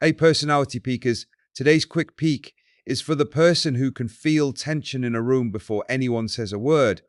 Hey, personality peekers, today's quick peek is for the person who can feel tension in a room before anyone says a word.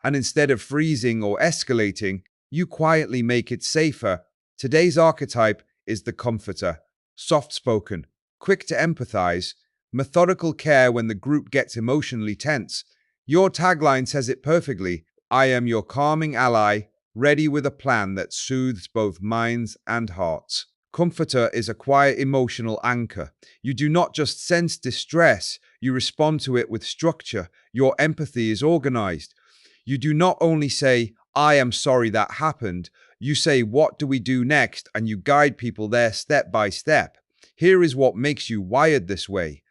And instead of freezing or escalating, you quietly make it safer. Today's archetype is the comforter, soft spoken, quick to empathize, methodical care when the group gets emotionally tense. Your tagline says it perfectly. I am your calming ally, ready with a plan that soothes both minds and hearts. Comforter is a quiet emotional anchor. You do not just sense distress, you respond to it with structure. Your empathy is organized. You do not only say, I am sorry that happened, you say, what do we do next? And you guide people there step by step. Here is what makes you wired this way.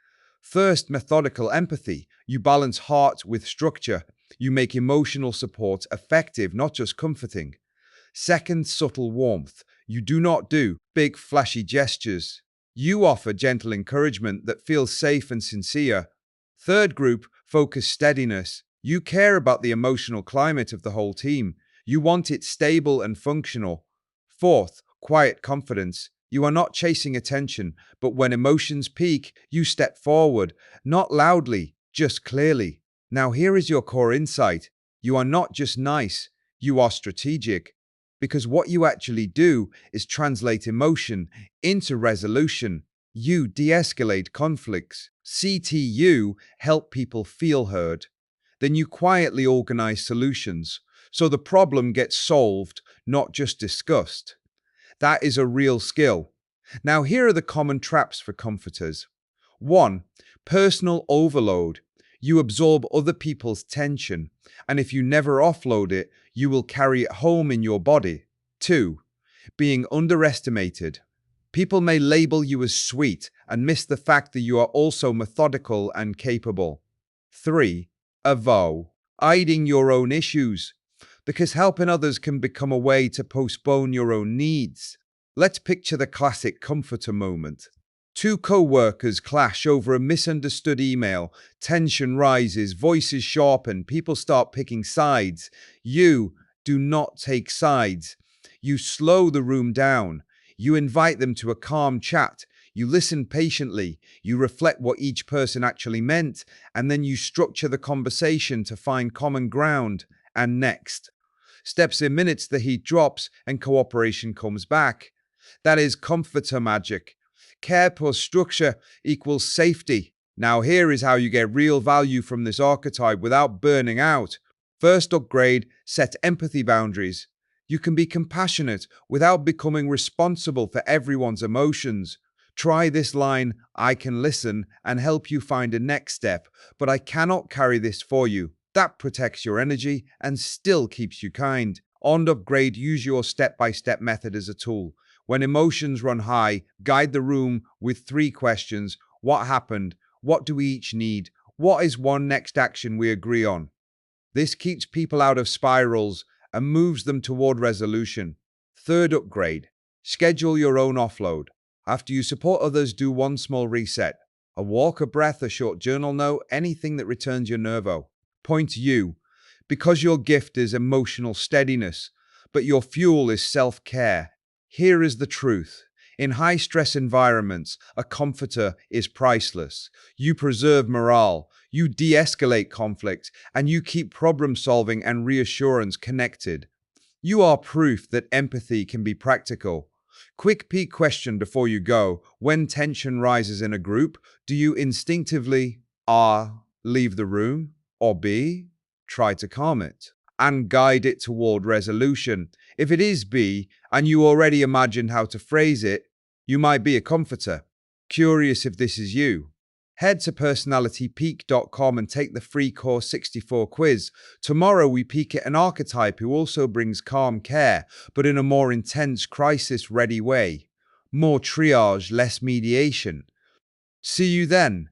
First, methodical empathy. You balance heart with structure. You make emotional support effective, not just comforting. Second, subtle warmth. You do not do big, flashy gestures. You offer gentle encouragement that feels safe and sincere. Third group, focus steadiness. You care about the emotional climate of the whole team. You want it stable and functional. Fourth, quiet confidence. You are not chasing attention, but when emotions peak, you step forward, not loudly, just clearly. Now here is your core insight. You are not just nice, you are strategic. Because what you actually do is translate emotion into resolution. You de-escalate conflicts. CTU help people feel heard. Then you quietly organize solutions, so the problem gets solved, not just discussed. That is a real skill. Now here are the common traps for comforters. 1. Personal overload. You absorb other people's tension, and if you never offload it, you will carry it home in your body. 2. Being underestimated. People may label you as sweet and miss the fact that you are also methodical and capable. 3. Avow. Hiding your own issues, because helping others can become a way to postpone your own needs. Let's picture the classic comforter moment. Two co-workers clash over a misunderstood email. Tension rises, voices sharpen, people start picking sides. You do not take sides. You slow the room down. You invite them to a calm chat. You listen patiently. You reflect what each person actually meant, and then you structure the conversation to find common ground. And next. Steps in minutes, the heat drops, and cooperation comes back. That is comforter magic. Care plus structure equals safety. Now here is how you get real value from this archetype without burning out. First upgrade, set empathy boundaries. You can be compassionate without becoming responsible for everyone's emotions. Try this line, I can listen and help you find a next step, but I cannot carry this for you. That protects your energy and still keeps you kind. On upgrade, use your step-by-step method as a tool. When emotions run high, guide the room with 3 questions. What happened? What do we each need? What is one next action we agree on? This keeps people out of spirals and moves them toward resolution. Third upgrade, schedule your own offload. After you support others, do one small reset. A walk, a breath, a short journal note, anything that returns your nervo. Point you, because your gift is emotional steadiness, but your fuel is self-care. Here is the truth. In high-stress environments, a comforter is priceless. You preserve morale, you de-escalate conflict, and you keep problem-solving and reassurance connected. You are proof that empathy can be practical. Quick peek question before you go. When tension rises in a group, do you instinctively A. Leave the room, or B. Try to calm it and guide it toward resolution? If it is B, and you already imagined how to phrase it, you might be a comforter. Curious if this is you? Head to personalitypeek.com and take the free Core 64 quiz. Tomorrow we peek at an archetype who also brings calm care, but in a more intense, crisis-ready way. More triage, less mediation. See you then.